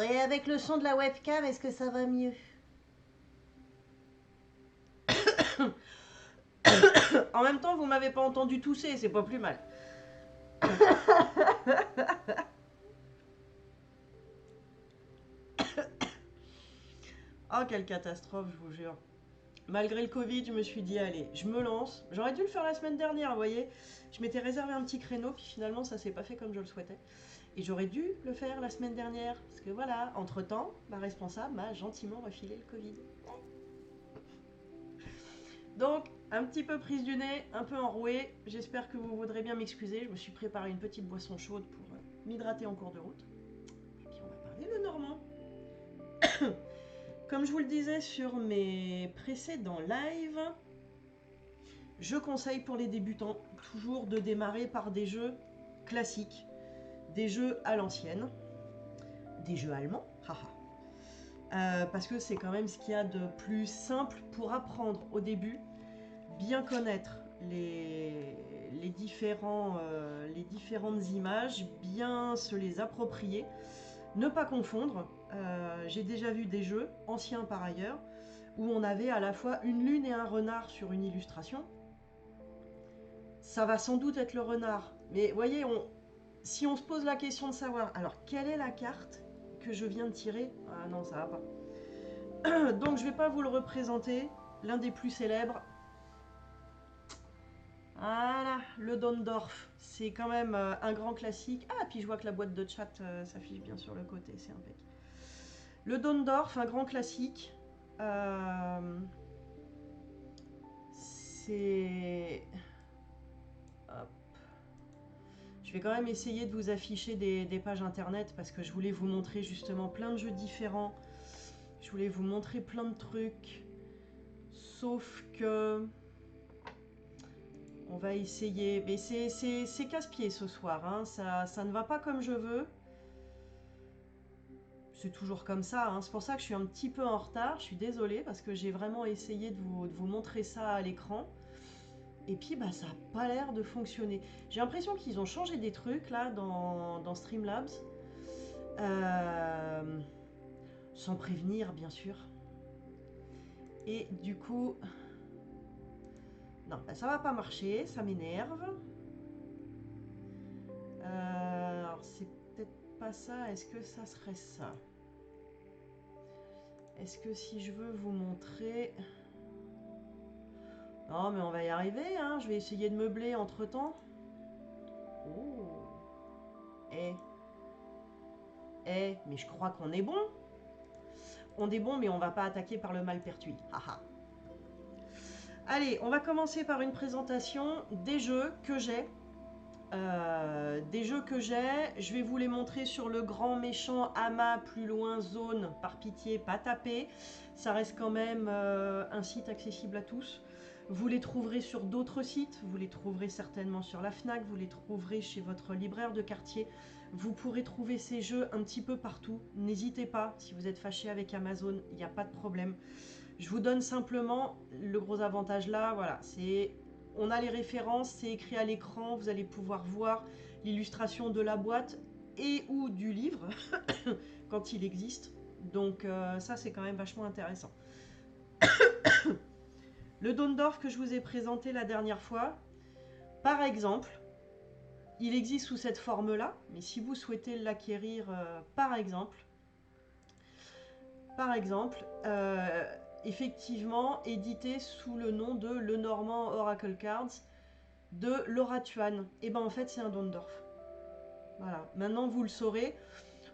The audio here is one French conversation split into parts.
Et avec le son de la webcam, est-ce que ça va mieux? En même temps, vous m'avez pas entendu tousser, c'est pas plus mal. Oh, quelle catastrophe, je vous jure. Malgré le Covid, je me suis dit, allez, je me lance. J'aurais dû le faire la semaine dernière, vous voyez. Je m'étais réservé un petit créneau, puis finalement, ça s'est pas fait comme je le souhaitais. Et j'aurais dû le faire la semaine dernière. Parce que voilà, entre-temps, ma responsable m'a gentiment refilé le Covid. Donc, un petit peu prise du nez, un peu enrouée. J'espère que vous voudrez bien m'excuser. Je me suis préparé une petite boisson chaude pour m'hydrater en cours de route. Et puis, on va parler le normand. Comme je vous le disais sur mes précédents lives, je conseille pour les débutants toujours de démarrer par des jeux classiques, des jeux à l'ancienne, des jeux allemands, haha. Parce que c'est quand même ce qu'il y a de plus simple pour apprendre au début, bien connaître les différentes images, bien se les approprier, ne pas confondre. J'ai déjà vu des jeux, anciens par ailleurs, où on avait à la fois une lune et un renard sur une illustration. Ça va sans doute être le renard, mais voyez, si on se pose la question de savoir, alors quelle est la carte que je viens de tirer? Ah non, ça va pas. Donc je vais pas vous le représenter. L'un des plus célèbres, voilà, le Dondorf. C'est quand même un grand classique. Ah, puis je vois que la boîte de chat s'affiche bien sur le côté, c'est impeccable. Le Dondorf, un grand classique. Euh, c'est... Hop. Je vais quand même essayer de vous afficher des pages internet parce que je voulais vous montrer justement plein de jeux différents. Je voulais vous montrer plein de trucs. Sauf que... On va essayer. Mais c'est casse-pied ce soir. Hein. Ça ne va pas comme je veux. C'est toujours comme ça. Hein. C'est pour ça que je suis un petit peu en retard. Je suis désolée parce que j'ai vraiment essayé de vous montrer ça à l'écran. Et puis, bah, ça n'a pas l'air de fonctionner. J'ai l'impression qu'ils ont changé des trucs là dans Streamlabs. Euh, Sans prévenir, bien sûr. Et du coup... Non, bah, ça va pas marcher. Ça m'énerve. Alors, c'est peut-être pas ça. Est-ce que ça serait ça? Est-ce que si je veux vous montrer... Non, mais on va y arriver, hein. Je vais essayer de meubler entre-temps. Oh. Eh, mais je crois qu'on est bon. On est bon, mais on va pas attaquer par le malpertuis. Haha. Allez, on va commencer par une présentation des jeux que j'ai. Je vais vous les montrer sur le grand méchant Ama, plus loin zone, par pitié, pas taper. Ça reste quand même un site accessible à tous. Vous les trouverez sur d'autres sites, vous les trouverez certainement sur la FNAC, vous les trouverez chez votre libraire de quartier. Vous pourrez trouver ces jeux un petit peu partout. N'hésitez pas, si vous êtes fâché avec Amazon, il n'y a pas de problème. Je vous donne simplement le gros avantage là, voilà, c'est on a les références, c'est écrit à l'écran, vous allez pouvoir voir l'illustration de la boîte et ou du livre quand il existe. Donc ça c'est quand même vachement intéressant. Le Dondorf que je vous ai présenté la dernière fois, par exemple, il existe sous cette forme-là, mais si vous souhaitez l'acquérir par exemple, effectivement, édité sous le nom de Lenormand Oracle Cards de Laura Tuan. Et ben en fait, c'est un Dondorf. Voilà, maintenant vous le saurez.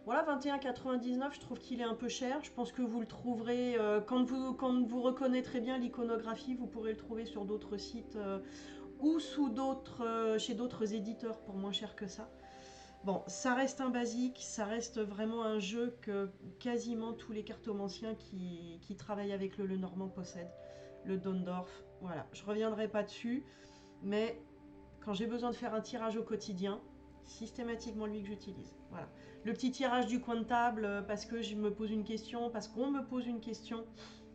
Voilà, 21,99, je trouve qu'il est un peu cher. Je pense que vous le trouverez, quand vous reconnaîtrez bien l'iconographie, vous pourrez le trouver sur d'autres sites ou chez d'autres éditeurs pour moins cher que ça. Bon, ça reste un basique, ça reste vraiment un jeu que quasiment tous les cartomanciens qui travaillent avec le Lenormand possèdent. Le Dondorf, voilà. Je reviendrai pas dessus, mais quand j'ai besoin de faire un tirage au quotidien, systématiquement lui que j'utilise. Voilà. Le petit tirage du coin de table, parce que je me pose une question, parce qu'on me pose une question,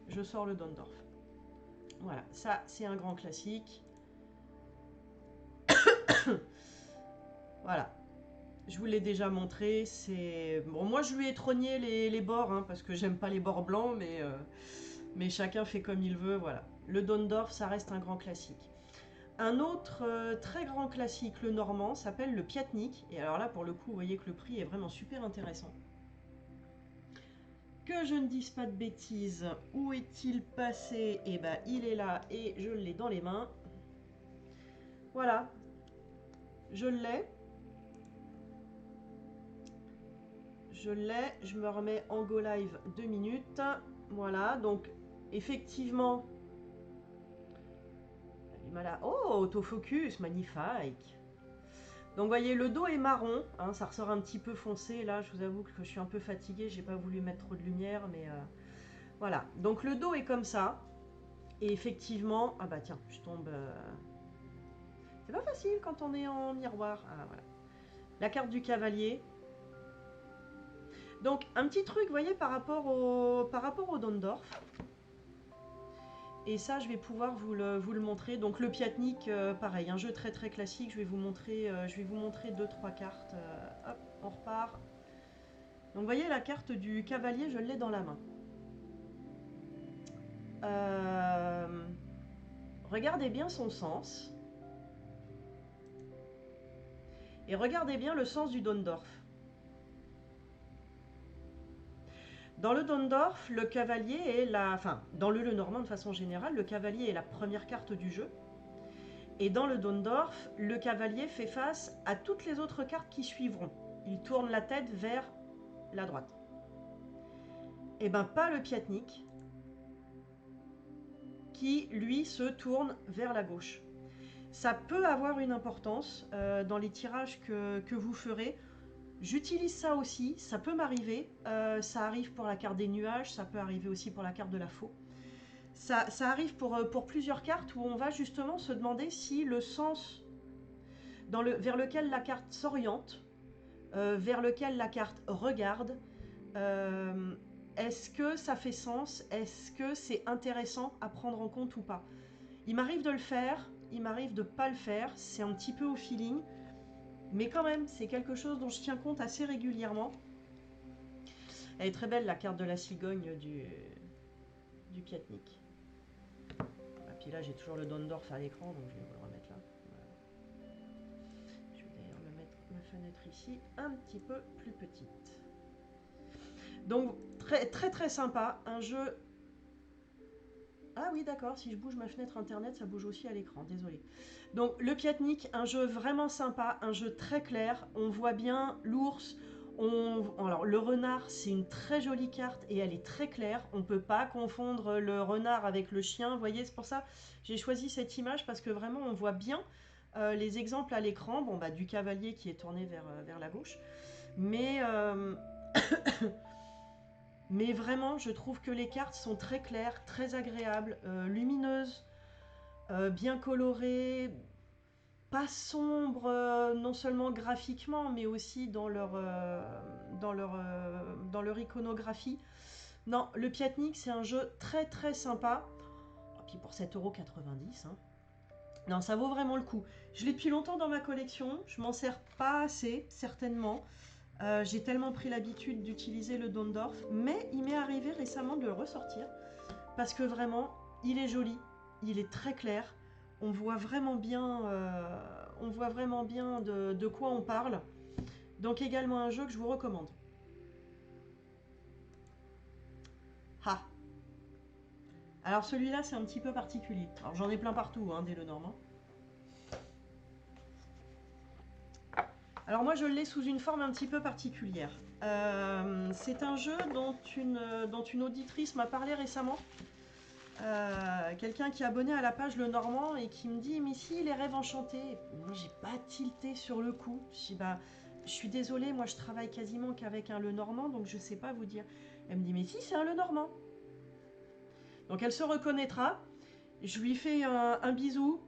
je sors le Dondorf. Voilà, ça c'est un grand classique. Voilà. Je vous l'ai déjà montré. C'est bon, moi je lui ai trogné les bords hein, parce que j'aime pas les bords blancs, mais chacun fait comme il veut. Voilà. Le Dondorf, ça reste un grand classique. Un autre très grand classique, le normand, s'appelle le Piatnik. Et alors là, pour le coup, vous voyez que le prix est vraiment super intéressant. Que je ne dise pas de bêtises, où est-il passé? Eh ben, il est là et je l'ai dans les mains. Voilà, je l'ai. Je l'ai, je me remets en go live 2 minutes. Voilà, donc effectivement... Oh, autofocus, magnifique. Donc vous voyez, le dos est marron, hein, ça ressort un petit peu foncé. Là, je vous avoue que je suis un peu fatiguée, j'ai pas voulu mettre trop de lumière, mais voilà. Donc le dos est comme ça. Et effectivement... Ah bah tiens, je tombe... C'est pas facile quand on est en miroir. Ah, voilà. La carte du cavalier. Donc, un petit truc, vous voyez, par rapport au Dondorf. Et ça, je vais pouvoir vous le montrer. Donc, le Piatnik, pareil, un jeu très très classique. Je vais vous montrer 2-3 cartes. Hop, on repart. Donc, vous voyez, la carte du cavalier, je l'ai dans la main. Regardez bien son sens. Et regardez bien le sens du Dondorf. Dans le Dondorf, le cavalier est la... Enfin, dans le Lenormand de façon générale, le cavalier est la première carte du jeu. Et dans le Dondorf, le cavalier fait face à toutes les autres cartes qui suivront. Il tourne la tête vers la droite. Et ben pas le Piatnik, qui lui se tourne vers la gauche. Ça peut avoir une importance dans les tirages que vous ferez. J'utilise ça aussi, ça peut m'arriver. Ça arrive pour la carte des nuages, ça peut arriver aussi pour la carte de la faux. Ça arrive pour plusieurs cartes où on va justement se demander si le sens vers lequel la carte s'oriente, vers lequel la carte regarde, est-ce que ça fait sens? Est-ce que c'est intéressant à prendre en compte ou pas? Il m'arrive de le faire, il m'arrive de ne pas le faire, c'est un petit peu au feeling, mais quand même, c'est quelque chose dont je tiens compte assez régulièrement. Elle est très belle, la carte de la cigogne du Piatnik. Et puis là, j'ai toujours le Dondorf à l'écran, donc je vais vous le remettre là. Voilà. Je vais d'ailleurs me mettre ma fenêtre ici, un petit peu plus petite. Donc, très très très sympa, un jeu... Ah oui, d'accord, si je bouge ma fenêtre internet, ça bouge aussi à l'écran, désolé. Donc, le Piatnik, un jeu vraiment sympa, un jeu très clair. On voit bien l'ours. Alors, le renard, c'est une très jolie carte et elle est très claire. On ne peut pas confondre le renard avec le chien. Vous voyez, c'est pour ça que j'ai choisi cette image parce que vraiment, on voit bien les exemples à l'écran. Bon, bah, du cavalier qui est tourné vers la gauche. Mais... Mais vraiment, je trouve que les cartes sont très claires, très agréables, lumineuses, bien colorées, pas sombres, non seulement graphiquement, mais aussi dans leur iconographie. Non, le Piatnik, c'est un jeu très très sympa. Et puis pour 7,90 €, hein. Non, ça vaut vraiment le coup. Je l'ai depuis longtemps dans ma collection, je m'en sers pas assez, certainement. J'ai tellement pris l'habitude d'utiliser le Dondorf, mais il m'est arrivé récemment de le ressortir parce que vraiment, il est joli, il est très clair, on voit vraiment bien, de quoi on parle. Donc également un jeu que je vous recommande. Ah. Alors celui-là, c'est un petit peu particulier. Alors j'en ai plein partout, hein, des Lenormand. Alors moi je l'ai sous une forme un petit peu particulière. C'est un jeu dont une auditrice m'a parlé récemment. Quelqu'un qui est abonné à la page Lenormand et qui me dit mais si les rêves enchantés. Moi j'ai pas tilté sur le coup. Je dis bah je suis désolée, moi je travaille quasiment qu'avec un Lenormand donc je sais pas vous dire. Elle me dit mais si c'est un Lenormand. Donc elle se reconnaîtra. Je lui fais un bisou.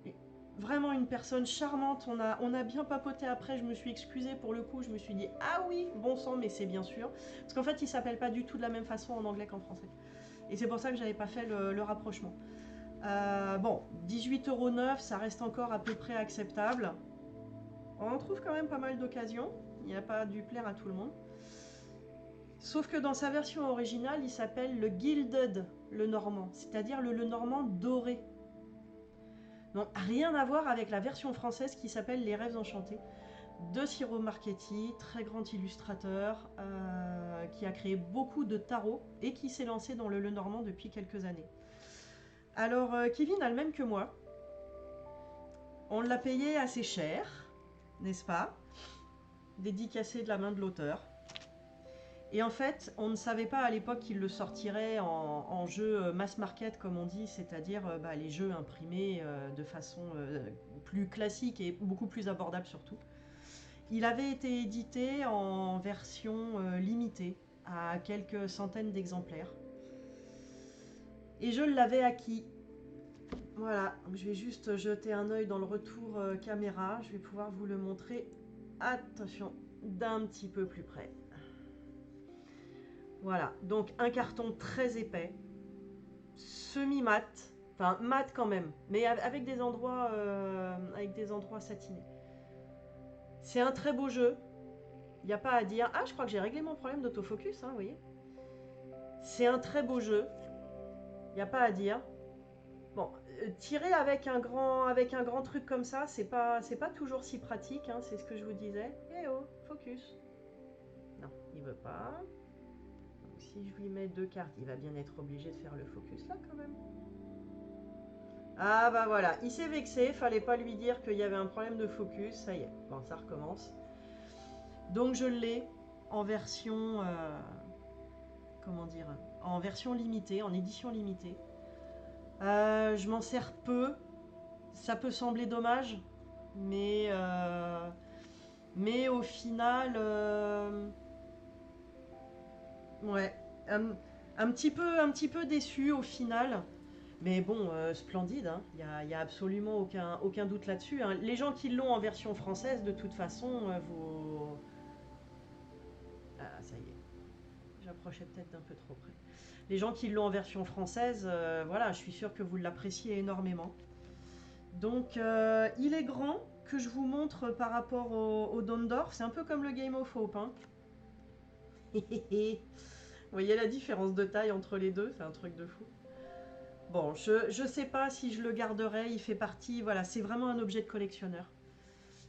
Vraiment une personne charmante, on a bien papoté après, je me suis excusée pour le coup, je me suis dit ah oui, bon sang, mais c'est bien sûr. Parce qu'en fait, il s'appelle pas du tout de la même façon en anglais qu'en français. Et c'est pour ça que j'avais pas fait le rapprochement. Bon, 18,09 €, ça reste encore à peu près acceptable. On en trouve quand même pas mal d'occasions. il n'a pas dû plaire à tout le monde. Sauf que dans sa version originale, il s'appelle le Gilded Lenormand, c'est-à-dire le Lenormand doré. Donc rien à voir avec la version française qui s'appelle Les Rêves Enchantés, de Ciro Marchetti, très grand illustrateur, qui a créé beaucoup de tarots et qui s'est lancé dans le Lenormand depuis quelques années. Alors, Kevin a le même que moi. On l'a payé assez cher, n'est-ce pas? Dédicacé de la main de l'auteur. Et en fait, on ne savait pas à l'époque qu'il le sortirait en jeu mass market, comme on dit, c'est-à-dire les jeux imprimés de façon plus classique et beaucoup plus abordable surtout. Il avait été édité en version limitée, à quelques centaines d'exemplaires. Et je l'avais acquis. Voilà, je vais juste jeter un œil dans le retour caméra, je vais pouvoir vous le montrer. Attention, d'un petit peu plus près. Voilà, donc un carton très épais, semi-mat, enfin mat quand même, mais avec des endroits satinés. C'est un très beau jeu, il n'y a pas à dire. Ah, je crois que j'ai réglé mon problème d'autofocus, hein, vous voyez. C'est un très beau jeu, il n'y a pas à dire. Bon, tirer avec un grand truc comme ça, c'est pas toujours si pratique, hein, c'est ce que je vous disais. Eh oh, focus. Non, il veut pas. Donc, si je lui mets 2 cartes, il va bien être obligé de faire le focus là quand même. Ah bah voilà, il s'est vexé, fallait pas lui dire qu'il y avait un problème de focus, ça y est, bon ça recommence. Donc je l'ai en version, comment dire, en version limitée, en édition limitée. Je m'en sers peu, ça peut sembler dommage, mais au final, ouais, un petit peu déçu au final. Mais bon, splendide, hein. Il y a absolument aucun doute là-dessus, hein. Les gens qui l'ont en version française, de toute façon, vous... Ah, ça y est. J'approchais peut-être d'un peu trop près. Les gens qui l'ont en version française, voilà, je suis sûre que vous l'appréciez énormément. Donc, il est grand, que je vous montre par rapport au Dondorf. C'est un peu comme le Game of Hope, hein. Vous voyez la différence de taille entre les deux? C'est un truc de fou. Bon, je sais pas si je le garderai, il fait partie, voilà, c'est vraiment un objet de collectionneur.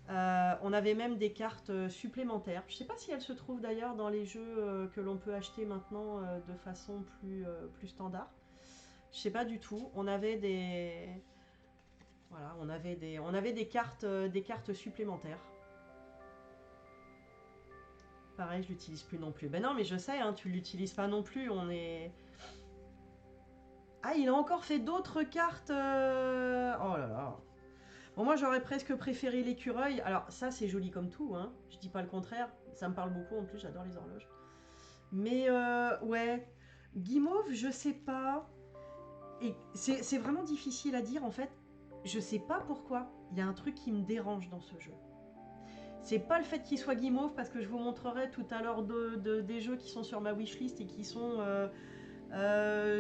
On avait même des cartes supplémentaires. Je sais pas si elles se trouvent d'ailleurs dans les jeux que l'on peut acheter maintenant de façon plus standard. Je sais pas du tout. On avait des... Voilà, on avait des cartes supplémentaires. Pareil, je l'utilise plus non plus. Ben non, mais je sais, hein, tu l'utilises pas non plus, on est... Ah, il a encore fait d'autres cartes. Oh là là. Bon, moi, j'aurais presque préféré l'écureuil. Alors, ça, c'est joli comme tout, hein. Je dis pas le contraire. Ça me parle beaucoup, en plus, j'adore les horloges. Mais, ouais. Guimauve, je sais pas. Et c'est vraiment difficile à dire, en fait. Je sais pas pourquoi. Il y a un truc qui me dérange dans ce jeu. C'est pas le fait qu'il soit guimauve, parce que je vous montrerai tout à l'heure des jeux qui sont sur ma wishlist et qui sont...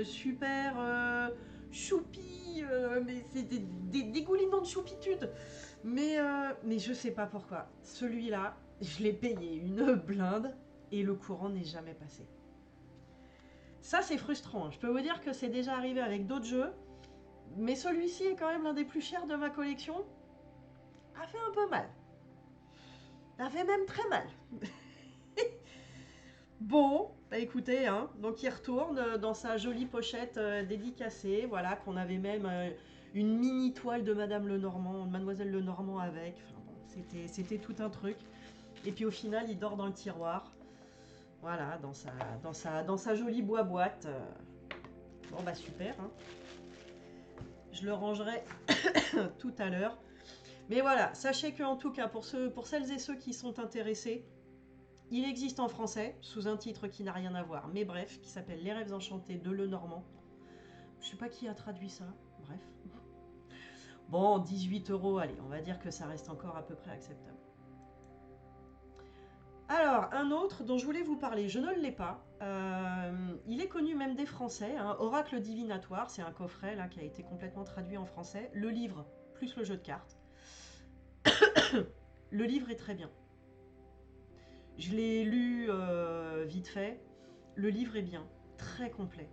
super choupi, mais c'est des dégoulinants de choupitude. Mais je sais pas pourquoi. Celui-là, je l'ai payé une blinde et le courant n'est jamais passé. Ça, c'est frustrant. Je peux vous dire que c'est déjà arrivé avec d'autres jeux, mais celui-ci est quand même l'un des plus chers de ma collection. A fait un peu mal. A fait même très mal. Bon, bah écoutez, hein, donc il retourne dans sa jolie pochette dédicacée, voilà, qu'on avait même une mini toile de Madame Lenormand, Mademoiselle Lenormand avec, enfin bon, c'était tout un truc. Et puis au final, il dort dans le tiroir, voilà, dans sa jolie boîte. Bon bah super, hein. Je le rangerai tout à l'heure. Mais voilà, sachez qu'en tout cas, pour celles et ceux qui sont intéressés, il existe en français, sous un titre qui n'a rien à voir, mais bref, qui s'appelle Les Rêves Enchantés de Lenormand. Je sais pas qui a traduit ça, bref. Bon, 18 €, allez, on va dire que ça reste encore à peu près acceptable. Alors, un autre dont je voulais vous parler, je ne l'ai pas. Il est connu même des Français, hein, Oracle Divinatoire, c'est un coffret là qui a été complètement traduit en français. Le livre, plus le jeu de cartes. Le livre est très bien. Je l'ai lu vite fait. Le livre est bien, très complet.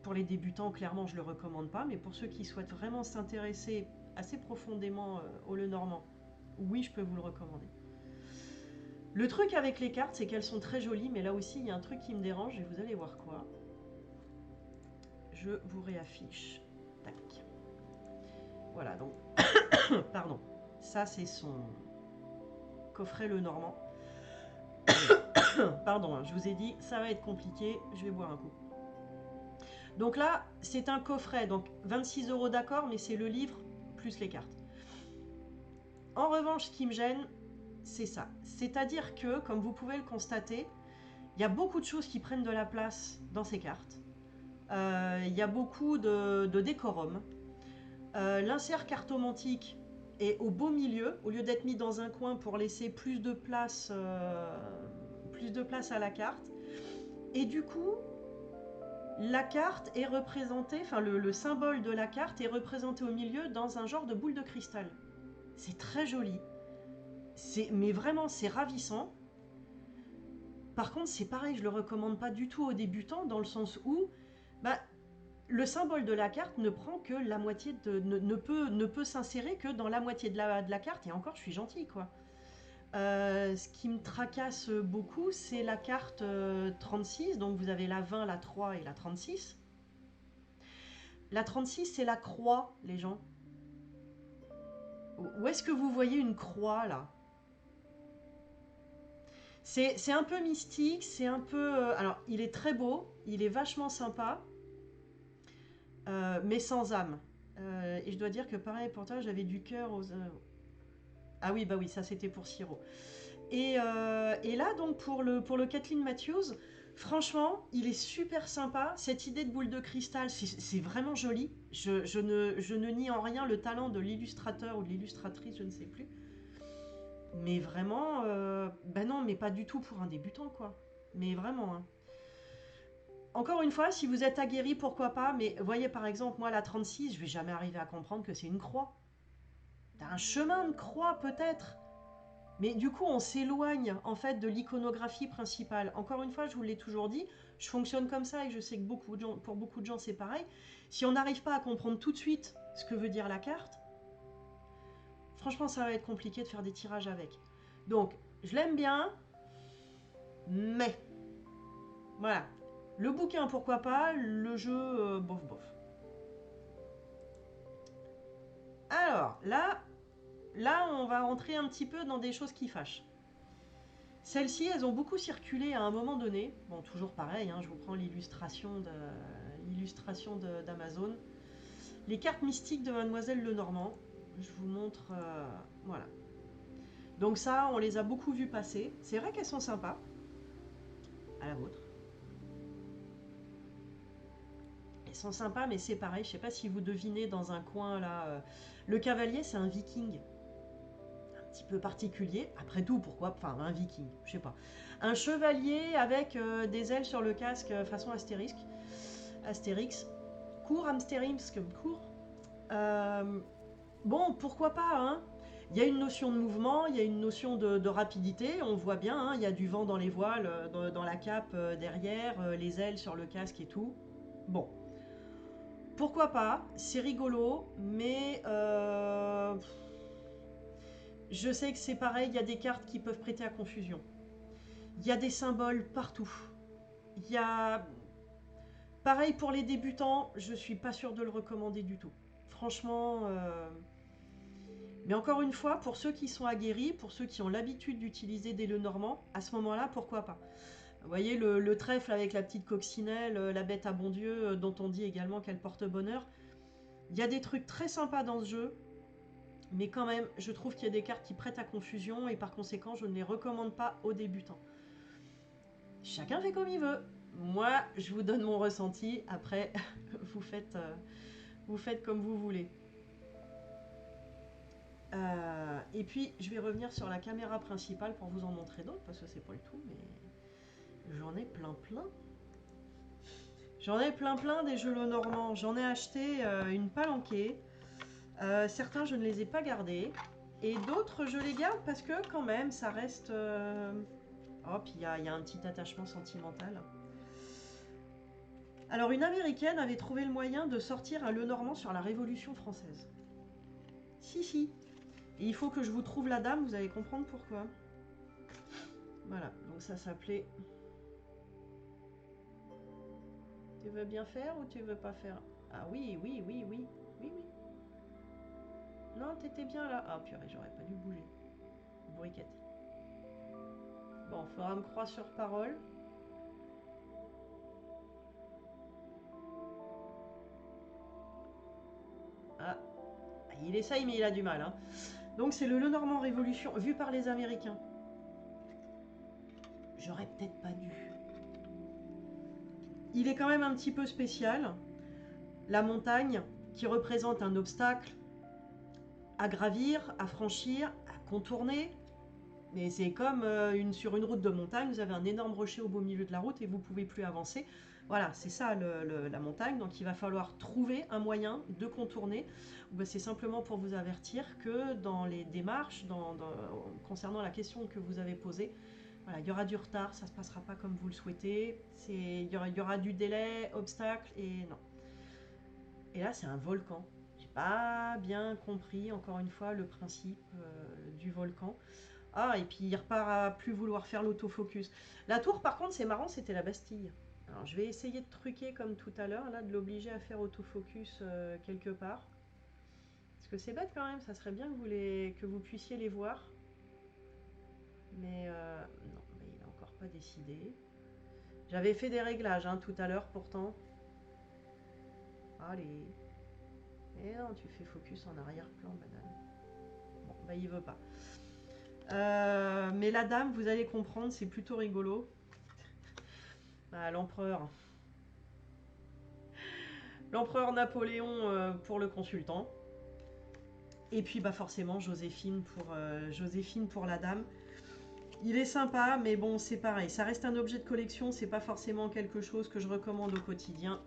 Pour les débutants, clairement, je ne le recommande pas, mais pour ceux qui souhaitent vraiment s'intéresser assez profondément au Lenormand, oui, je peux vous le recommander. Le truc avec les cartes, c'est qu'elles sont très jolies, mais là aussi, il y a un truc qui me dérange, et vous allez voir quoi. Je vous réaffiche. Tac. Voilà, donc, pardon. Ça, c'est son coffret Lenormand. Pardon, hein, je vous ai dit, ça va être compliqué, je vais boire un coup. Donc là, c'est un coffret, donc 26 € d'accord, mais c'est le livre plus les cartes. En revanche, ce qui me gêne, c'est ça. C'est-à-dire que, comme vous pouvez le constater, il y a beaucoup de choses qui prennent de la place dans ces cartes. Il y a beaucoup de décorum. L'insert cartomantique est au beau milieu, au lieu d'être mis dans un coin pour laisser plus de place à la carte. Et du coup, la carte est représentée, enfin le symbole de la carte est représenté au milieu dans un genre de boule de cristal. C'est très joli, mais vraiment c'est ravissant. Par contre, c'est pareil, je le recommande pas du tout aux débutants, dans le sens où le symbole de la carte ne prend que la moitié ne peut s'insérer que dans la moitié de la carte, et encore je suis gentille quoi. Ce qui me tracasse beaucoup, c'est la carte 36, donc vous avez la 20, la 3 et la 36. La 36, c'est la croix, les gens. Où est-ce que vous voyez une croix, là? C'est un peu mystique, c'est un peu... alors, il est très beau, il est vachement sympa, mais sans âme. Et je dois dire que pareil, pour toi, j'avais du cœur aux... Ah oui, bah oui, ça c'était pour Siro. Et là, donc, pour le Kathleen Matthews, franchement, il est super sympa. Cette idée de boule de cristal, c'est vraiment joli. Je ne nie en rien le talent de l'illustrateur ou de l'illustratrice, je ne sais plus. Mais vraiment, ben non, mais pas du tout pour un débutant, quoi. Mais vraiment, hein. Encore une fois, si vous êtes aguerri, pourquoi pas. Mais voyez, par exemple, moi, la 36, je vais jamais arriver à comprendre que c'est une croix. T'as un chemin de croix, peut-être. Mais du coup, on s'éloigne en fait de l'iconographie principale. Encore une fois, je vous l'ai toujours dit, je fonctionne comme ça et je sais que pour beaucoup de gens, c'est pareil. Si on n'arrive pas à comprendre tout de suite ce que veut dire la carte, franchement, ça va être compliqué de faire des tirages avec. Donc, je l'aime bien, mais voilà. Le bouquin, pourquoi pas, le jeu, bof bof. Alors, là, on va rentrer un petit peu dans des choses qui fâchent. Celles-ci, elles ont beaucoup circulé à un moment donné. Bon, toujours pareil, hein, je vous prends l'illustration d'Amazon. Les cartes mystiques de Mademoiselle Lenormand. Je vous montre... voilà. Donc ça, on les a beaucoup vues passer. C'est vrai qu'elles sont sympas. À la vôtre. Elles sont sympas, mais c'est pareil. Je ne sais pas si vous devinez dans un coin, là... le cavalier, c'est un viking. Petit peu particulier, après tout pourquoi, enfin un viking, je sais pas, un chevalier avec des ailes sur le casque façon Astérix, court Amstérix comme court. Bon, pourquoi pas, hein. Il y a une notion de mouvement, il y a une notion de rapidité, on voit bien, hein, il y a du vent dans les voiles, dans la cape derrière, les ailes sur le casque et tout. Bon, pourquoi pas, c'est rigolo, mais je sais que c'est pareil, il y a des cartes qui peuvent prêter à confusion. Il y a des symboles partout. Il y a... Pareil pour les débutants, je suis pas sûre de le recommander du tout. Franchement... Mais encore une fois, pour ceux qui sont aguerris, pour ceux qui ont l'habitude d'utiliser des Lenormand, à ce moment-là, pourquoi pas. Vous voyez le trèfle avec la petite coccinelle, la bête à bon Dieu, dont on dit également qu'elle porte bonheur. Il y a des trucs très sympas dans ce jeu. Mais quand même, je trouve qu'il y a des cartes qui prêtent à confusion et par conséquent, je ne les recommande pas aux débutants. Chacun fait comme il veut. Moi, je vous donne mon ressenti. Après, vous faites comme vous voulez. Et puis, je vais revenir sur la caméra principale pour vous en montrer d'autres, parce que c'est pas le tout, mais j'en ai plein. J'en ai plein des jeux Lenormand. J'en ai acheté une palanquée. Certains, je ne les ai pas gardés. Et d'autres, je les garde parce que quand même, ça reste Oh, puis il y a un petit attachement sentimental. Alors, une Américaine avait trouvé le moyen de sortir un Lenormand sur la Révolution française. Si, si. Et il faut que je vous trouve la dame, vous allez comprendre pourquoi. Voilà, donc ça s'appelait... Tu veux bien faire ou tu veux pas faire? Ah oui, oui, oui, oui, oui, oui. Non, t'étais bien là. Ah purée, j'aurais pas dû bouger. Briquette. Bon, faudra me croire sur parole. Ah, il essaye mais il a du mal. Hein. Donc c'est le Lenormand Révolution, vu par les Américains. J'aurais peut-être pas dû. Il est quand même un petit peu spécial. La montagne, qui représente un obstacle à gravir, à franchir, à contourner. Mais c'est comme sur une route de montagne, vous avez un énorme rocher au beau milieu de la route et vous ne pouvez plus avancer. Voilà, c'est ça la montagne. Donc il va falloir trouver un moyen de contourner. C'est simplement pour vous avertir que dans les démarches, concernant la question que vous avez posée, voilà, il y aura du retard, ça ne se passera pas comme vous le souhaitez. Il y aura du délai, obstacle et non. Et là, c'est un volcan. J'ai pas bien compris, encore une fois, le principe du volcan. Ah, et puis il repart à plus vouloir faire l'autofocus. La tour, par contre, c'est marrant, c'était la Bastille. Alors, je vais essayer de truquer comme tout à l'heure, là, de l'obliger à faire autofocus quelque part. Parce que c'est bête quand même, ça serait bien que vous puissiez les voir. Mais non, mais il n'a encore pas décidé. J'avais fait des réglages tout à l'heure pourtant. Allez. Et non, tu fais focus en arrière-plan, banane. Bon, bah il veut pas. Mais la dame, vous allez comprendre, c'est plutôt rigolo. Ah, l'empereur. L'empereur Napoléon pour le consultant. Et puis bah forcément Joséphine pour la dame. Il est sympa, mais bon, c'est pareil. Ça reste un objet de collection, c'est pas forcément quelque chose que je recommande au quotidien.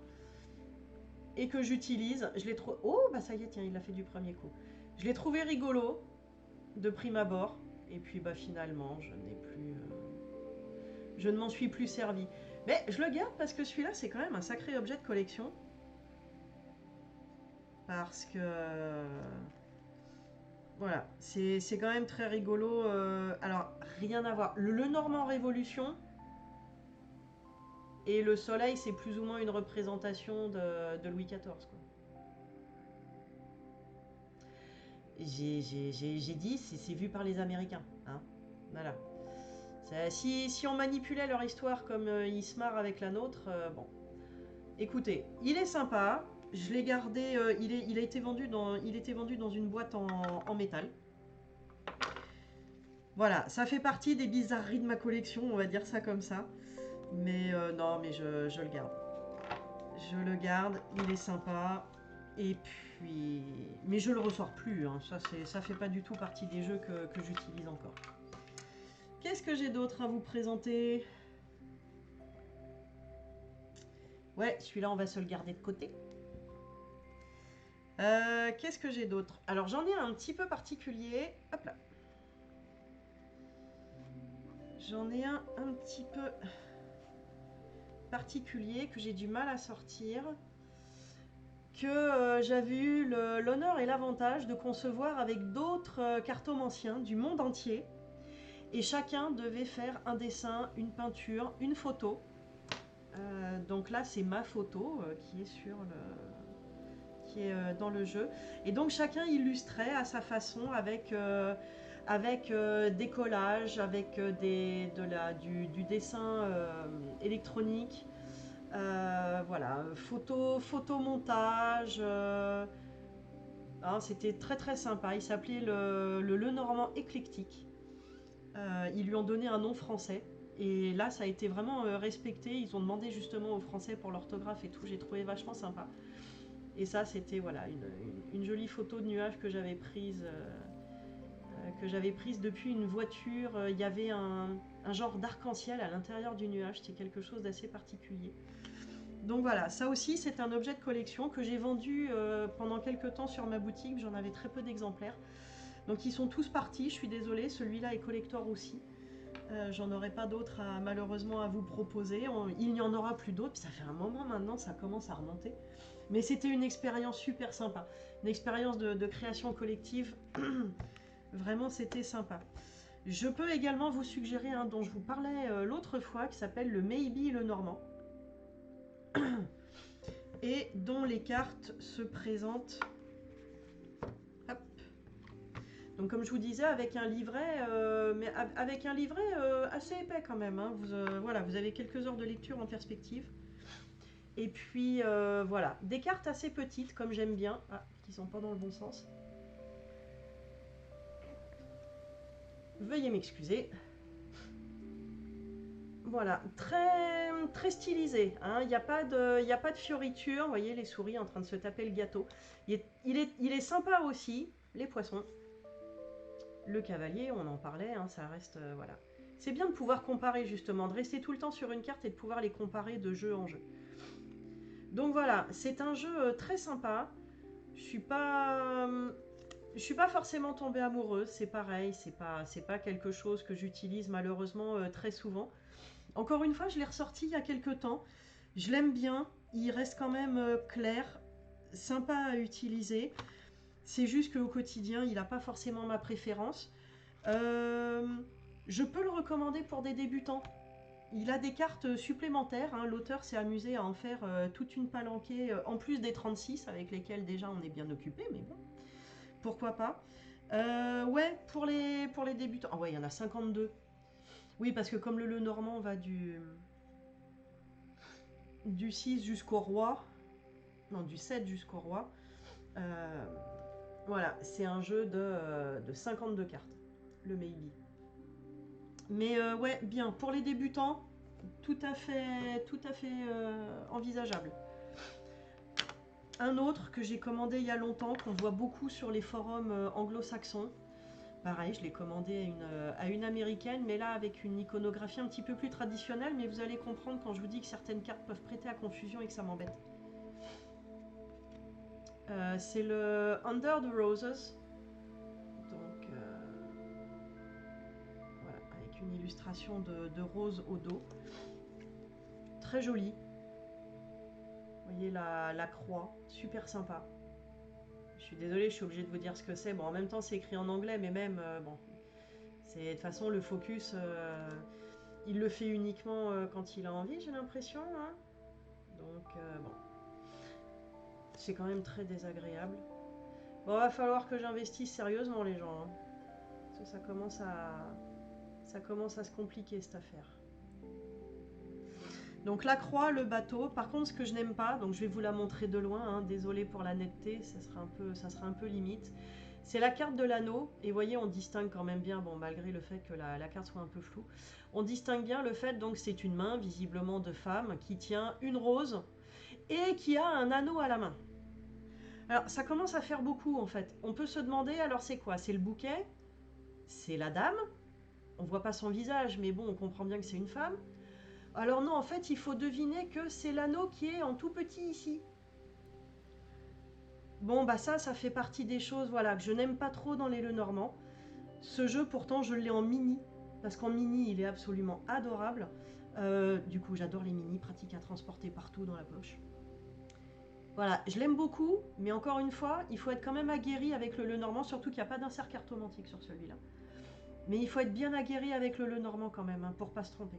Et que j'utilise. Je l'ai trouvé... Oh, bah ça y est, tiens, il l'a fait du premier coup. Je l'ai trouvé rigolo, de prime abord. Et puis bah finalement, je ne m'en suis plus servi. Mais je le garde parce que celui-là, c'est quand même un sacré objet de collection. Parce que... Voilà, c'est quand même très rigolo. Alors, rien à voir. Le Lenormand Révolution et le soleil, c'est plus ou moins une représentation de Louis XIV. J'ai dit, c'est vu par les Américains. Hein, voilà. Si on manipulait leur histoire comme ils se marrent avec la nôtre, bon. Écoutez, il est sympa. Je l'ai gardé. Il était vendu dans une boîte en métal. Voilà, ça fait partie des bizarreries de ma collection, on va dire ça comme ça. Mais non, mais je le garde. Je le garde, il est sympa. Et puis... Mais je le ressors plus, hein. Ça fait pas du tout partie des jeux que j'utilise encore. Qu'est-ce que j'ai d'autre à vous présenter? Ouais, celui-là, on va se le garder de côté. Qu'est-ce que j'ai d'autre? Alors, j'en ai un petit peu particulier. Hop là. J'en ai un petit peu particulier que j'ai du mal à sortir. Que j'avais eu l'honneur et l'avantage de concevoir avec d'autres cartomanciens du monde entier. Et chacun devait faire un dessin, une peinture, une photo. Donc là, c'est ma photo qui est dans le jeu. Et donc chacun illustrait à sa façon avec des collages, avec du dessin électronique. Voilà, photomontage. C'était très très sympa. Il s'appelait le Lenormand éclectique. Ils lui ont donné un nom français. Et là, ça a été vraiment respecté. Ils ont demandé justement aux Français pour l'orthographe et tout. J'ai trouvé vachement sympa. Et ça, c'était voilà, une jolie photo de nuage que j'avais prise depuis une voiture. Il y avait un genre d'arc-en-ciel à l'intérieur du nuage. C'était quelque chose d'assez particulier. Donc voilà, ça aussi c'est un objet de collection que j'ai vendu pendant quelques temps sur ma boutique, j'en avais très peu d'exemplaires. Donc ils sont tous partis, je suis désolée, celui-là est collector aussi. J'en aurai pas d'autres malheureusement à vous proposer. Il n'y en aura plus d'autres. Ça fait un moment maintenant, ça commence à remonter. Mais c'était une expérience super sympa. Une expérience de création collective. Vraiment, c'était sympa. Je peux également vous suggérer un dont je vous parlais l'autre fois, qui s'appelle le Maybe le Normand. Et dont les cartes se présentent. Hop. Donc comme je vous disais, avec un livret, mais avec un livret assez épais quand même. Hein. Voilà, vous avez quelques heures de lecture en perspective. Et puis voilà, des cartes assez petites comme j'aime bien, qui sont pas dans le bon sens. Veuillez m'excuser. Voilà, très, très stylisé. Hein. Il n'y a pas de fioriture. Vous voyez les souris en train de se taper le gâteau. Il est sympa aussi, les poissons. Le cavalier, on en parlait, hein, ça reste... voilà. C'est bien de pouvoir comparer justement, de rester tout le temps sur une carte et de pouvoir les comparer de jeu en jeu. Donc voilà, c'est un jeu très sympa. Je suis pas forcément tombée amoureuse, c'est pareil, c'est pas quelque chose que j'utilise malheureusement très souvent. Encore une fois, je l'ai ressorti il y a quelques temps. Je l'aime bien, il reste quand même clair, sympa à utiliser. C'est juste qu'au quotidien, il n'a pas forcément ma préférence. Je peux le recommander pour des débutants. Il a des cartes supplémentaires. Hein. L'auteur s'est amusé à en faire toute une palanquée, en plus des 36, avec lesquels déjà on est bien occupé, mais bon, pourquoi pas. Ouais, pour les débutants. Ah ouais, il y en a 52. Oui, parce que comme le Normand va du 6 jusqu'au roi, non, du 7 jusqu'au roi, voilà, c'est un jeu de 52 cartes, le Maybe. Mais ouais, bien, pour les débutants, tout à fait envisageable. Un autre que j'ai commandé il y a longtemps, qu'on voit beaucoup sur les forums anglo-saxons. Pareil, je l'ai commandé à une américaine, mais là avec une iconographie un petit peu plus traditionnelle, mais vous allez comprendre quand je vous dis que certaines cartes peuvent prêter à confusion et que ça m'embête. C'est le Under the Roses. Donc, voilà, avec une illustration de rose au dos. Très joli. Vous voyez la croix, super sympa. Je suis désolée, je suis obligée de vous dire ce que c'est. Bon, en même temps, c'est écrit en anglais, mais même, bon, c'est de toute façon le focus, il le fait uniquement quand il a envie, j'ai l'impression. Hein. Donc, bon, c'est quand même très désagréable. Bon, va falloir que j'investisse sérieusement, les gens. Hein. Parce que ça commence à se compliquer cette affaire. Donc la croix, le bateau. Par contre, ce que je n'aime pas, donc je vais vous la montrer de loin. Hein, désolé pour la netteté, ça sera un peu limite. C'est la carte de l'anneau. Et vous voyez, on distingue quand même bien, bon, malgré le fait que la carte soit un peu floue, on distingue bien le fait, donc c'est une main, visiblement de femme, qui tient une rose et qui a un anneau à la main. Alors, ça commence à faire beaucoup, en fait. On peut se demander, alors c'est quoi? C'est le bouquet? C'est la dame? On voit pas son visage, mais bon, on comprend bien que c'est une femme. Alors non, en fait, il faut deviner que c'est l'anneau qui est en tout petit ici. Bon, bah ça fait partie des choses, voilà, que je n'aime pas trop dans les Lenormand. Ce jeu, pourtant, je l'ai en mini, parce qu'en mini, il est absolument adorable. Du coup, j'adore les mini, pratiques à transporter partout dans la poche. Voilà, je l'aime beaucoup, mais encore une fois, il faut être quand même aguerri avec le Lenormand, surtout qu'il n'y a pas d'insert cartomantique sur celui-là. Mais il faut être bien aguerri avec le Lenormand quand même, hein, pour pas se tromper.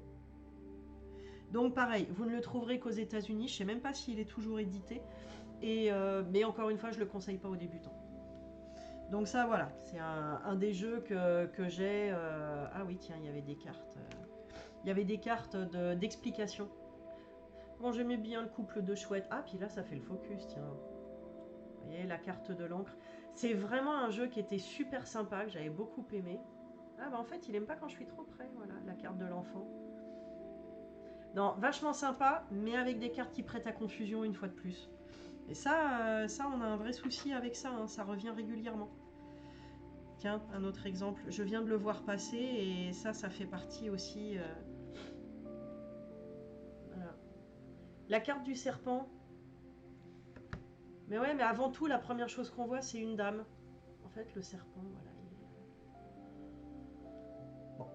Donc pareil, vous ne le trouverez qu'aux États-Unis, je ne sais même pas s'il est toujours édité, mais encore une fois, je ne le conseille pas aux débutants. Donc ça, voilà, c'est un des jeux que j'ai... Ah oui, tiens, il y avait des cartes. Il y avait des cartes d'explication. Bon, j'aimais bien le couple de chouettes. Ah, puis là, ça fait le focus, tiens. Vous voyez, la carte de l'encre. C'est vraiment un jeu qui était super sympa, que j'avais beaucoup aimé. Ah, bah en fait, il aime pas quand je suis trop près, voilà, la carte de l'enfant. Non, vachement sympa, mais avec des cartes qui prêtent à confusion une fois de plus. Et ça, on a un vrai souci avec ça, hein, ça revient régulièrement. Tiens, un autre exemple. Je viens de le voir passer et ça fait partie aussi... Voilà. La carte du serpent. Mais ouais, mais avant tout, la première chose qu'on voit, c'est une dame. En fait, le serpent, voilà. Bon.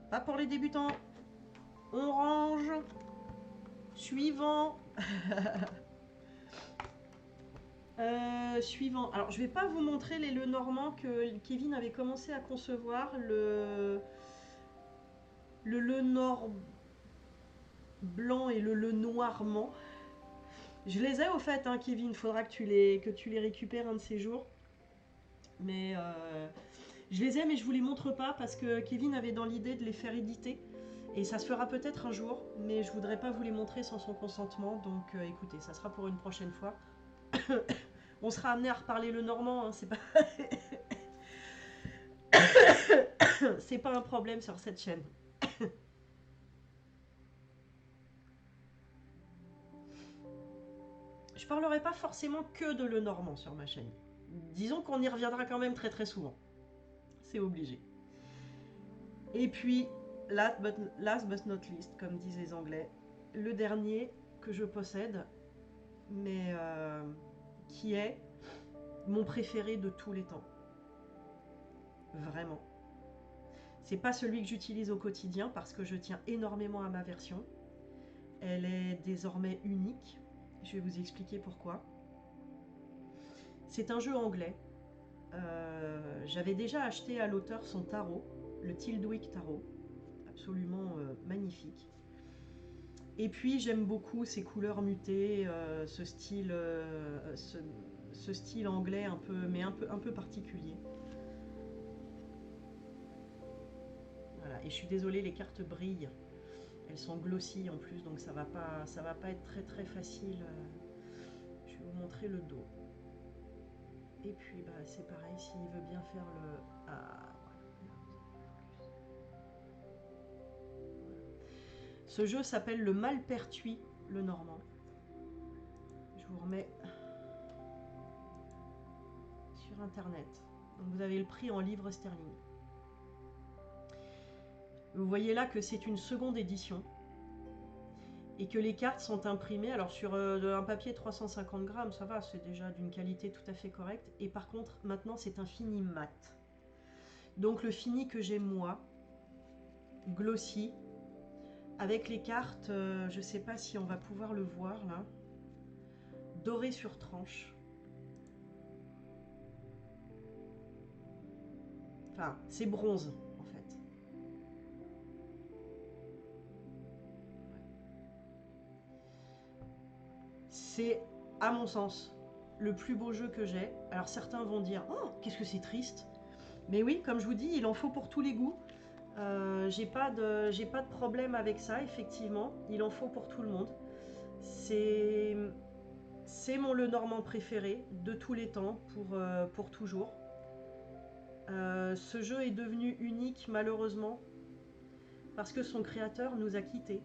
Pas pour les débutants. On range. Suivant. Suivant. Alors, je vais pas vous montrer les Lenormand que Kevin avait commencé à concevoir. Le Lenor blanc et le noirmand. Je les ai au fait, hein, Kevin. Faudra que tu les récupères un de ces jours. Mais je les ai, mais je vous les montre pas parce que Kevin avait dans l'idée de les faire éditer. Et ça se fera peut-être un jour, mais je voudrais pas vous les montrer sans son consentement. Donc écoutez, ça sera pour une prochaine fois. On sera amené à reparler le normand, hein, c'est pas... c'est pas un problème sur cette chaîne. Je parlerai pas forcément que de le normand sur ma chaîne. Disons qu'on y reviendra quand même très très souvent. C'est obligé. Et puis, last but not least, comme disent les Anglais, le dernier que je possède, mais qui est mon préféré de tous les temps. Vraiment. C'est pas celui que j'utilise au quotidien parce que je tiens énormément à ma version. Elle est désormais unique. Je vais vous expliquer pourquoi. C'est un jeu anglais. J'avais déjà acheté à l'auteur son tarot, le Tildwick Tarot. Absolument magnifique. Et puis j'aime beaucoup ces couleurs mutées, ce style anglais un peu particulier. Voilà. Et je suis désolée, les cartes brillent. Elles sont glossy en plus, donc ça va pas être très très facile. Je vais vous montrer le dos. Et puis bah, c'est pareil, s'il veut bien faire le... Ah, voilà. Ce jeu s'appelle le Malpertuis, le normand. Je vous remets sur internet. Donc vous avez le prix en livres sterling. Vous voyez là que c'est une seconde édition et que les cartes sont imprimées. Alors sur un papier 350 grammes, ça va, c'est déjà d'une qualité tout à fait correcte. Et par contre, maintenant c'est un fini mat. Donc le fini que j'ai moi, glossy, avec les cartes, je ne sais pas si on va pouvoir le voir là, doré sur tranche. Enfin, c'est bronze en fait. C'est, à mon sens, le plus beau jeu que j'ai. Alors certains vont dire « Oh, qu'est-ce que c'est triste !» Mais oui, comme je vous dis, il en faut pour tous les goûts. J'ai pas de problème avec ça, effectivement. Il en faut pour tout le monde. C'est mon Lenormand préféré de tous les temps, pour toujours. Ce jeu est devenu unique, malheureusement, parce que son créateur nous a quittés.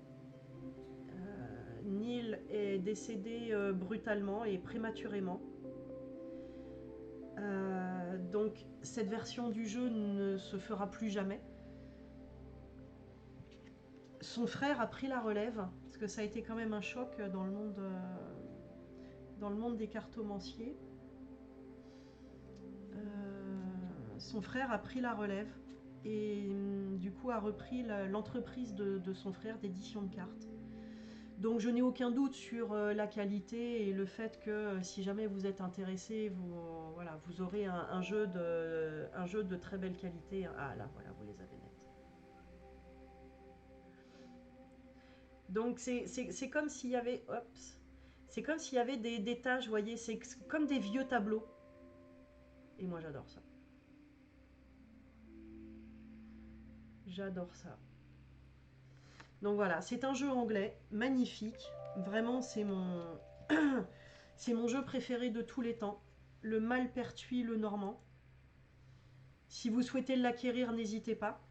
Neil est décédé brutalement et prématurément. Donc cette version du jeu ne se fera plus jamais. Son frère a pris la relève, parce que ça a été quand même un choc dans le monde des cartomanciers. Son frère a pris la relève et du coup a repris l'entreprise de son frère d'édition de cartes. Donc je n'ai aucun doute sur la qualité et le fait que si jamais vous êtes intéressé, vous aurez un jeu de très belle qualité. Ah là, voilà, vous les avez nettes. Donc c'est comme s'il y avait, c'est comme s'il y avait des taches, vous voyez, c'est comme des vieux tableaux. Et moi j'adore ça. J'adore ça. Donc voilà, c'est un jeu anglais, magnifique. Vraiment, c'est mon jeu préféré de tous les temps. Le Malpertuis, le normand. Si vous souhaitez l'acquérir, n'hésitez pas.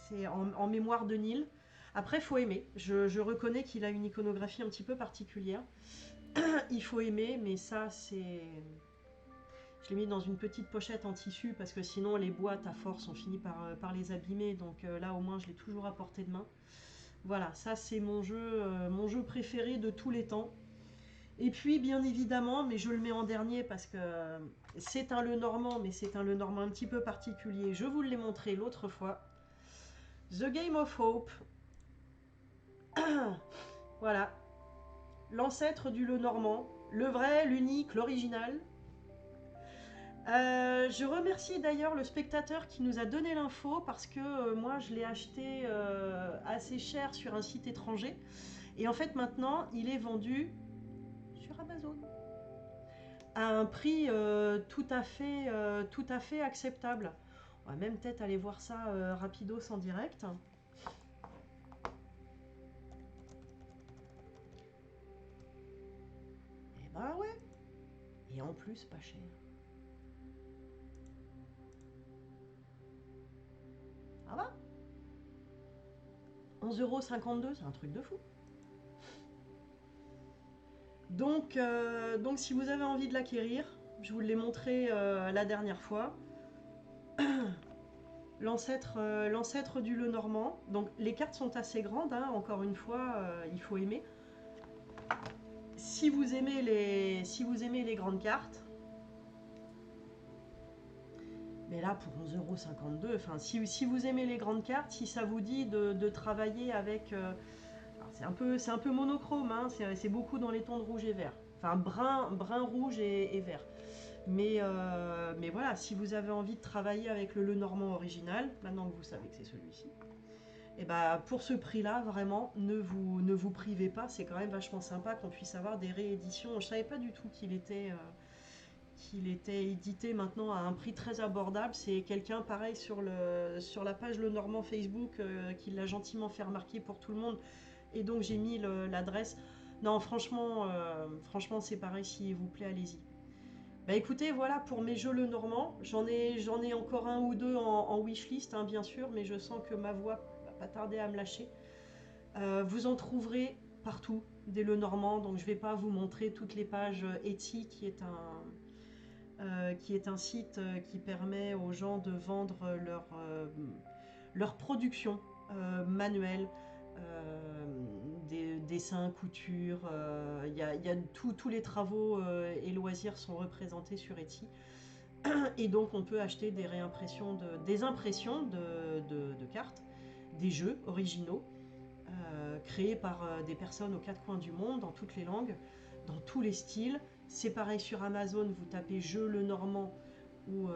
C'est en mémoire de Neil. Après, il faut aimer. Je reconnais qu'il a une iconographie un petit peu particulière. Il faut aimer, mais ça, c'est... Je l'ai mis dans une petite pochette en tissu parce que sinon les boîtes à force on finit par les abîmer. Donc là au moins je l'ai toujours à portée de main. Voilà, ça c'est mon jeu préféré de tous les temps. Et puis bien évidemment, mais je le mets en dernier parce que c'est un Lenormand, mais c'est un Lenormand un petit peu particulier. Je vous l'ai montré l'autre fois. The Game of Hope. Voilà. L'ancêtre du Lenormand. Le vrai, l'unique, l'original. Je remercie d'ailleurs le spectateur qui nous a donné l'info parce que moi je l'ai acheté assez cher sur un site étranger et en fait maintenant il est vendu sur Amazon à un prix tout à fait acceptable. On va même peut-être aller voir ça rapidos en direct. Et bah ouais, et en plus pas cher. Ah bah 11,52 €, c'est un truc de fou. Donc si vous avez envie de l'acquérir, je vous l'ai montré la dernière fois, l'ancêtre du Lenormand. Donc les cartes sont assez grandes, hein, encore une fois, il faut aimer. Si vous aimez les grandes cartes, mais là pour 11,52 €, enfin, si vous aimez les grandes cartes, si ça vous dit de travailler avec... c'est un peu monochrome, hein, c'est beaucoup dans les tons de rouge et vert. Enfin, brun rouge et vert. Mais voilà, si vous avez envie de travailler avec le Lenormand original, maintenant que vous savez que c'est celui-ci, et bah pour ce prix-là, vraiment, ne vous privez pas. C'est quand même vachement sympa qu'on puisse avoir des rééditions. Je savais pas du tout qu'il était édité maintenant à un prix très abordable. C'est quelqu'un pareil sur la page Lenormand Facebook qui l'a gentiment fait remarquer pour tout le monde. Et donc j'ai mis l'adresse. Non, franchement, c'est pareil, s'il vous plaît, allez-y. Bah écoutez, voilà pour mes jeux Lenormand. J'en ai encore un ou deux en wishlist, hein, bien sûr, mais je sens que ma voix va pas tarder à me lâcher. Vous en trouverez partout des Lenormand, donc je vais pas vous montrer toutes les pages Etsy, qui est un site qui permet aux gens de vendre leur production manuelle. Des dessins, couture, y a tous les travaux et loisirs sont représentés sur Etsy. Et donc on peut acheter des réimpressions, des impressions de cartes, des jeux originaux, créés par des personnes aux quatre coins du monde, dans toutes les langues, dans tous les styles. C'est pareil sur Amazon, vous tapez Jeux Lenormand ou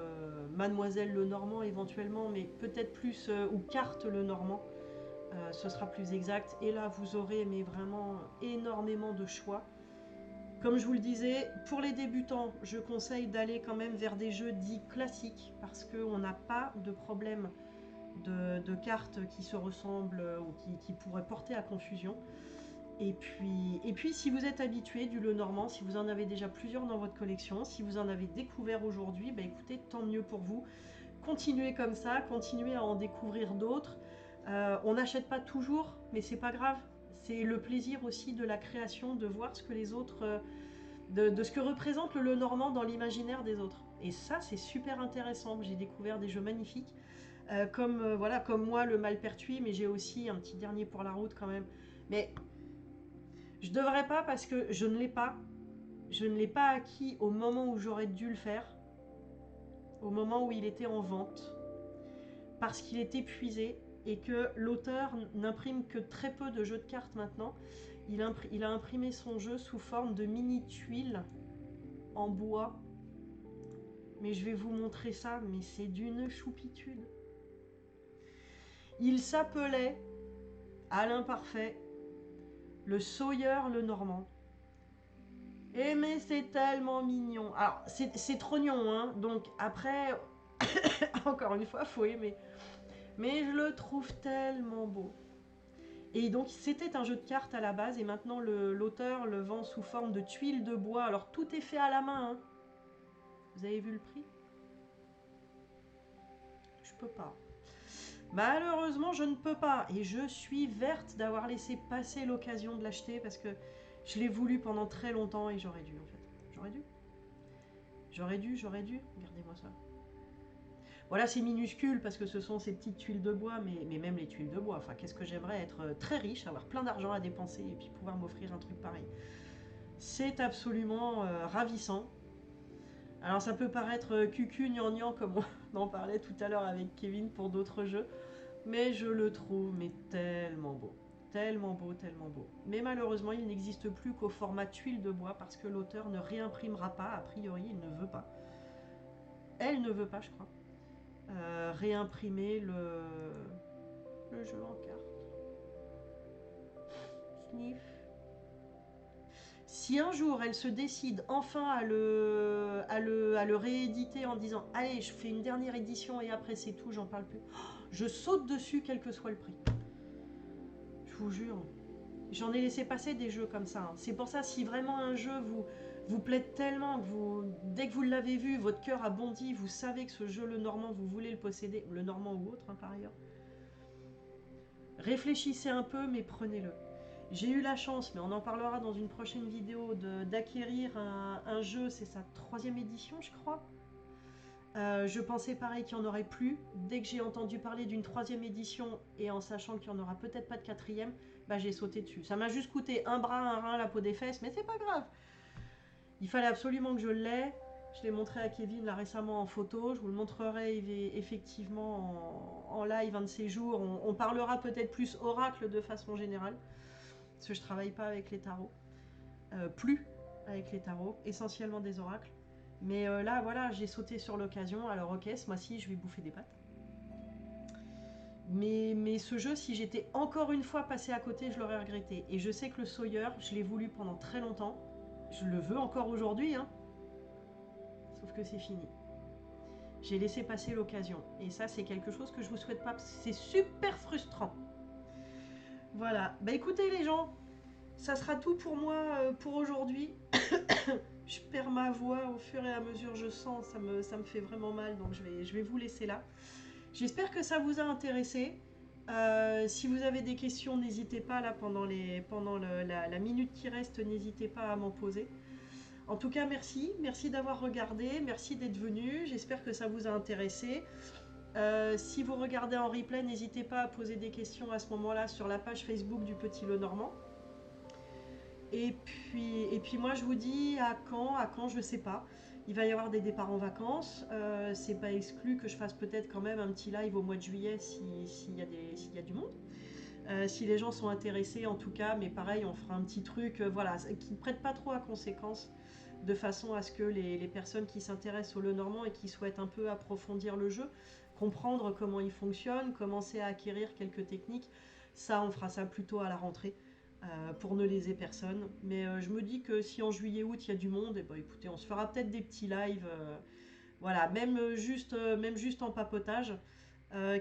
Mademoiselle Lenormand éventuellement, mais peut-être plus, ou Carte Lenormand. Ce sera plus exact. Et là, vous aurez mais vraiment énormément de choix. Comme je vous le disais, pour les débutants, je conseille d'aller quand même vers des jeux dits classiques parce qu'on n'a pas de problème de cartes qui se ressemblent ou qui pourraient porter à confusion. Et puis, si vous êtes habitué du Lenormand, si vous en avez déjà plusieurs dans votre collection, si vous en avez découvert aujourd'hui, bah écoutez, tant mieux pour vous. Continuez comme ça, continuez à en découvrir d'autres. On n'achète pas toujours, mais c'est pas grave. C'est le plaisir aussi de la création, de voir ce que les autres, de ce que représente le Lenormand dans l'imaginaire des autres. Et ça, c'est super intéressant. J'ai découvert des jeux magnifiques, comme moi le Malpertuis, mais j'ai aussi un petit dernier pour la route quand même. Mais je devrais pas parce que je ne l'ai pas. Je ne l'ai pas acquis au moment où j'aurais dû le faire, au moment où il était en vente, parce qu'il est épuisé et que l'auteur n'imprime que très peu de jeux de cartes maintenant. Il a imprimé son jeu sous forme de mini tuiles en bois. Mais je vais vous montrer ça, mais c'est d'une choupitude. Il s'appelait, à l'imparfait, le Sawyer Lenormand. Et mais c'est tellement mignon. Alors, c'est trognon, hein. Donc après, encore une fois, faut aimer. Mais je le trouve tellement beau. Et donc c'était un jeu de cartes à la base et maintenant l'auteur le vend sous forme de tuiles de bois. Alors tout est fait à la main, hein. Vous avez vu le prix? Je peux pas. Malheureusement, je ne peux pas. Et je suis verte d'avoir laissé passer l'occasion de l'acheter parce que je l'ai voulu pendant très longtemps et j'aurais dû en fait. J'aurais dû. Regardez-moi ça. Voilà, c'est minuscule parce que ce sont ces petites tuiles de bois, mais même les tuiles de bois. Enfin, qu'est-ce que j'aimerais être très riche, avoir plein d'argent à dépenser et puis pouvoir m'offrir un truc pareil. C'est absolument ravissant. Alors ça peut paraître cucu gnangnan comme on en parlait tout à l'heure avec Kevin pour d'autres jeux. Mais je le trouve mais tellement beau. Tellement beau, tellement beau. Mais malheureusement, il n'existe plus qu'au format tuile de bois parce que l'auteur ne réimprimera pas, a priori, il ne veut pas. Elle ne veut pas, je crois, réimprimer le jeu en carte. Sniff. Si un jour elle se décide enfin à le rééditer en disant allez, je fais une dernière édition et après c'est tout, j'en parle plus, je saute dessus quel que soit le prix. Je vous jure. J'en ai laissé passer des jeux comme ça. C'est pour ça, si vraiment un jeu vous plaît tellement, dès que vous l'avez vu, votre cœur a bondi, vous savez que ce jeu, le Normand, vous voulez le posséder, le Normand ou autre, par ailleurs, réfléchissez un peu, mais prenez-le. J'ai eu la chance, mais on en parlera dans une prochaine vidéo, d'acquérir un jeu, c'est sa 3e édition, je crois. Je pensais pareil qu'il n'y en aurait plus. Dès que j'ai entendu parler d'une 3e édition et en sachant qu'il n'y en aura peut-être pas de 4e, bah, j'ai sauté dessus. Ça m'a juste coûté un bras, un rein, la peau des fesses, mais c'est pas grave. Il fallait absolument que je l'aie. Je l'ai montré à Kevin là récemment en photo. Je vous le montrerai effectivement en live un de ces jours. On parlera peut-être plus oracle de façon générale. Parce que je travaille pas avec les tarots. Plus avec les tarots. Essentiellement des oracles. Mais là, voilà, j'ai sauté sur l'occasion. Alors ok, ce mois-ci, je vais bouffer des pâtes. Mais ce jeu, si j'étais encore une fois passé à côté, je l'aurais regretté. Et je sais que le Sawyer, je l'ai voulu pendant très longtemps. Je le veux encore aujourd'hui, hein. Sauf que c'est fini. J'ai laissé passer l'occasion. Et ça, c'est quelque chose que je vous souhaite pas. C'est super frustrant. Voilà. Bah écoutez les gens, ça sera tout pour moi pour aujourd'hui. Je perds ma voix au fur et à mesure, je sens, ça me fait vraiment mal, donc je vais vous laisser là. J'espère que ça vous a intéressé. Si vous avez des questions, n'hésitez pas là pendant la minute qui reste, n'hésitez pas à m'en poser. En tout cas, merci d'avoir regardé, merci d'être venu. J'espère que ça vous a intéressé. Si vous regardez en replay, n'hésitez pas à poser des questions à ce moment-là sur la page Facebook du Petit Le Normand. Et puis moi je vous dis à quand je sais pas. Il va y avoir des départs en vacances. C'est pas exclu que je fasse peut-être quand même un petit live au mois de juillet s'il y a du monde. Si les gens sont intéressés en tout cas, mais pareil, on fera un petit truc voilà, qui ne prête pas trop à conséquence, de façon à ce que les personnes qui s'intéressent au Lenormand et qui souhaitent un peu approfondir le jeu, comprendre comment il fonctionne, commencer à acquérir quelques techniques, ça on fera ça plutôt à la rentrée. Pour ne léser personne. Mais je me dis que si en juillet-août il y a du monde, et ben écoutez, on se fera peut-être des petits lives, voilà, même juste en papotage.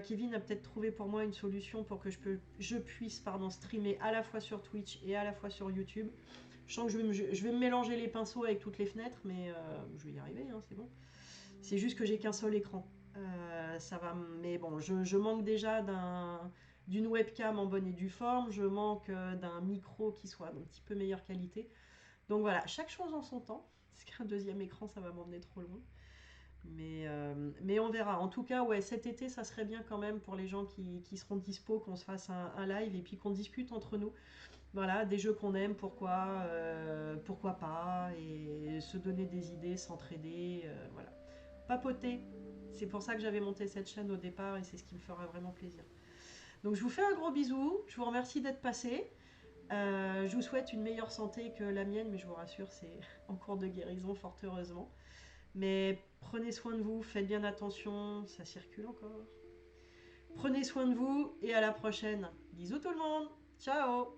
Kevin a peut-être trouvé pour moi une solution pour que je puisse streamer à la fois sur Twitch et à la fois sur YouTube. Je sens que je vais me mélanger les pinceaux avec toutes les fenêtres, mais je vais y arriver, hein, c'est bon. C'est juste que j'ai qu'un seul écran. Ça va, mais bon, je manque déjà d'une webcam en bonne et due forme, je manque d'un micro qui soit d'un petit peu meilleure qualité. Donc voilà, chaque chose en son temps. Parce qu'un deuxième écran, ça va m'emmener trop loin. Mais on verra. En tout cas, ouais, cet été, ça serait bien quand même pour les gens qui seront dispo, qu'on se fasse un live et puis qu'on discute entre nous. Voilà, des jeux qu'on aime, pourquoi pas, et se donner des idées, s'entraider, voilà. Papoter. C'est pour ça que j'avais monté cette chaîne au départ et c'est ce qui me fera vraiment plaisir. Donc je vous fais un gros bisou, je vous remercie d'être passé. Je vous souhaite une meilleure santé que la mienne, mais je vous rassure, c'est en cours de guérison, fort heureusement. Mais prenez soin de vous, faites bien attention, ça circule encore. Prenez soin de vous et à la prochaine. Bisous tout le monde, ciao!